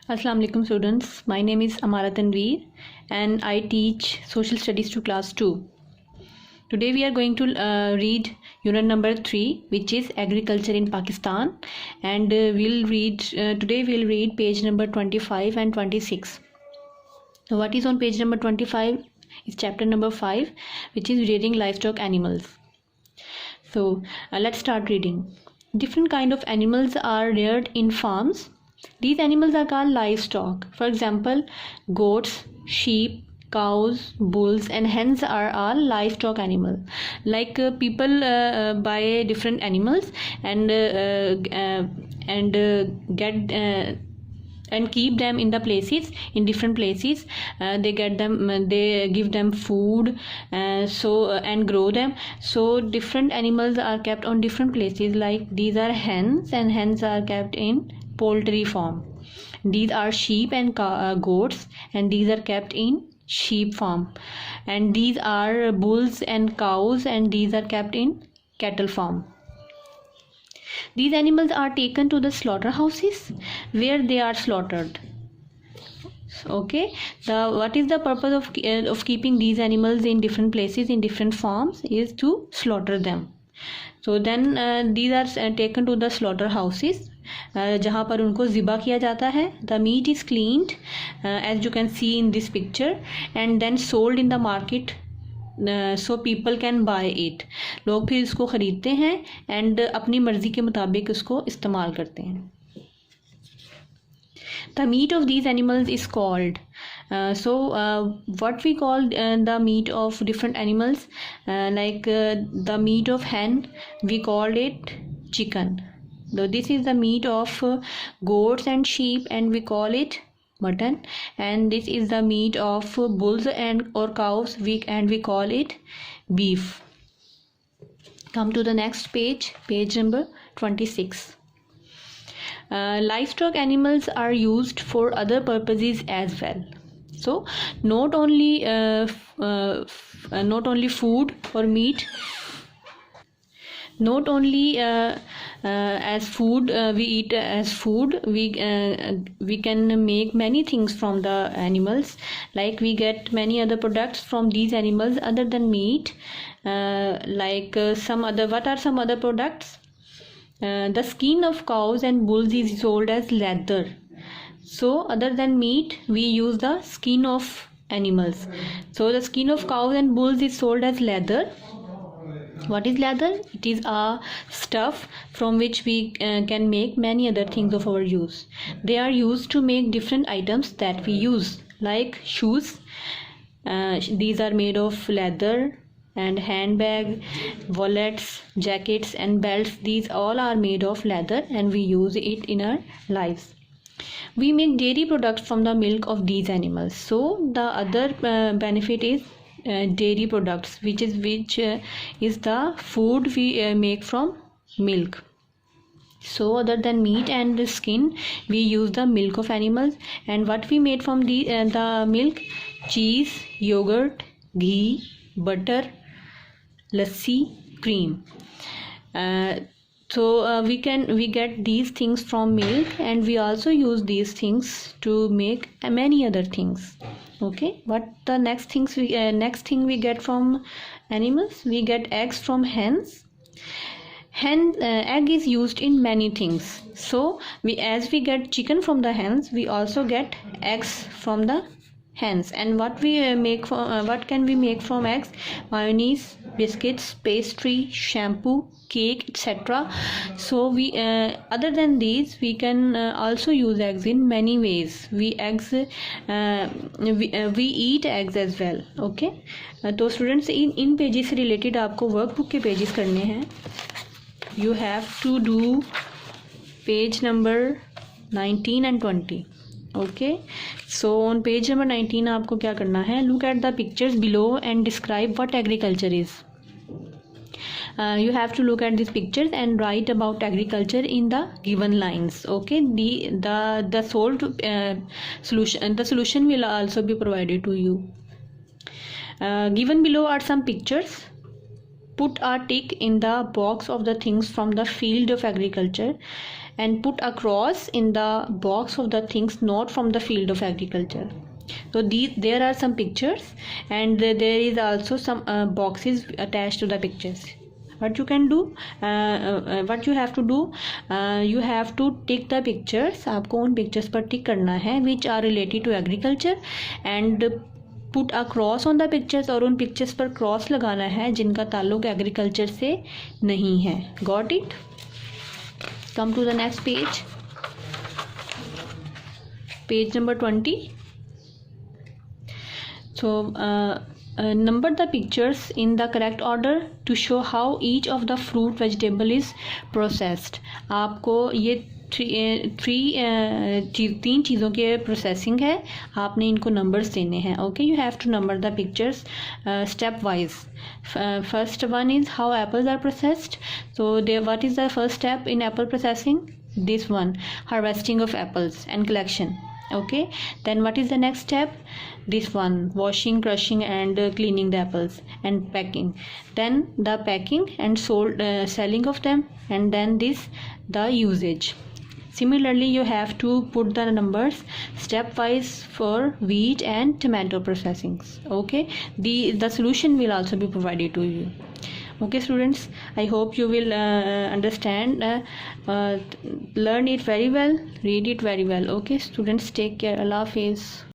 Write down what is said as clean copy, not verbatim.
Assalamu alaikum students. My name is Amara Tanveer and I teach social studies to class 2. Today we are going to read unit number 3, which is agriculture in Pakistan, and today we'll read page number 25 and 26. So what is on page number 25 is chapter number 5, which is rearing livestock animals. So let's start reading. Different kind of animals are reared in farms. These animals are called livestock. For example, goats, sheep, cows, bulls and hens are all livestock animals. Like people buy different animals and get and keep them in the places, in different places. They give them food, and grow them. So different animals are kept on different places. Like these are hens, and hens are kept in poultry farm. These are sheep and goats, and these are kept in sheep farm. And these are bulls and cows, and these are kept in cattle farm. These animals are taken to the slaughterhouses where they are slaughtered. Okay, what is the purpose of keeping these animals in different places, in different farms, is to slaughter them. So then these are taken to the slaughterhouses, जहाँ पर उनको ज़िबा किया जाता है. The meat is cleaned as you can see in this picture and then sold in the market. So people can buy it. लोग फिर इसको ख़रीदते हैं and अपनी मर्ज़ी के मुताबिक इसको इस्तेमाल करते हैं. The meat of these animals is called what we call the meat of different animals, like the meat of hen, we called it chicken. So this is the meat of goats and sheep, and we call it mutton. And this is the meat of bulls and or cows, and we call it beef. Come to the next page, page number 26. Livestock animals are used for other purposes as well. So not only food or meat, not only as food, we eat as food, we can make many things from the animals. Like we get many other products from these animals other than meat. What are some other products? The skin of cows and bulls is sold as leather. So other than meat, we use the skin of animals. So the skin of cows and bulls is sold as leather. What is leather? It is a stuff from which we can make many other things of our use. They are used to make different items that we use, like shoes. These are made of leather. And handbag, wallets, jackets and belts, these all are made of leather and we use it in our lives. We make dairy products from the milk of these animals. So the other benefit is dairy products, which is the food we make from milk. So other than meat and the skin, we use the milk of animals. And what we made from the milk? Cheese, yogurt, ghee, butter, lassi, cream. So we get these things from milk, and we also use these things to make many other things. Okay, what the next thing we get from animals? We get eggs from hens. Egg is used in many things. So as we get chicken from the hens, we also get eggs from the hens. And what can we make from eggs? Mayonnaise, biscuits, pastry, shampoo, cake, etc. So we other than these, we can also use eggs in many ways. We eat eggs as well. Okay, तो students इन pages से related आपको workbook के pages करने हैं. You have to do page number 19 and 20. Okay, so on page number 19 आपको क्या करना है? Look at the pictures below and describe what agriculture is. You have to look at these pictures and write about agriculture in the given lines. Okay, the solution will also be provided to you. Given below are some pictures. Put a tick in the box of the things from the field of agriculture and put a cross in the box of the things not from the field of agriculture. So there are some pictures, and there is also some boxes attached to the pictures. What you can do, what you have to do, you have to tick the pictures. आपको उन pictures पर tick करना है which are related to agriculture, and put a cross on the pictures, और उन pictures पर cross लगाना है जिनका ताल्लुक agriculture से नहीं है. Got it? Come to the next page. Page number 20. So number the pictures in the correct order to show how each of the fruit vegetable is processed. आपको ये तीन चीज़ों के प्रोसेसिंग है, आपने इनको नंबर्स देने हैं. Okay, you have to number the pictures step wise. First one is how apples are processed. So what is the first step in apple processing? This one, harvesting of apples and collection. Okay, then what is the next step? This one, washing, crushing and cleaning the apples and packing. Then the packing and selling of them, and then the usage. Similarly, you have to put the numbers stepwise for wheat and tomato processings. Okay, the solution will also be provided to you. Okay students, I hope you will understand, learn it very well, read it very well. Okay students, take care. Allah Hafiz.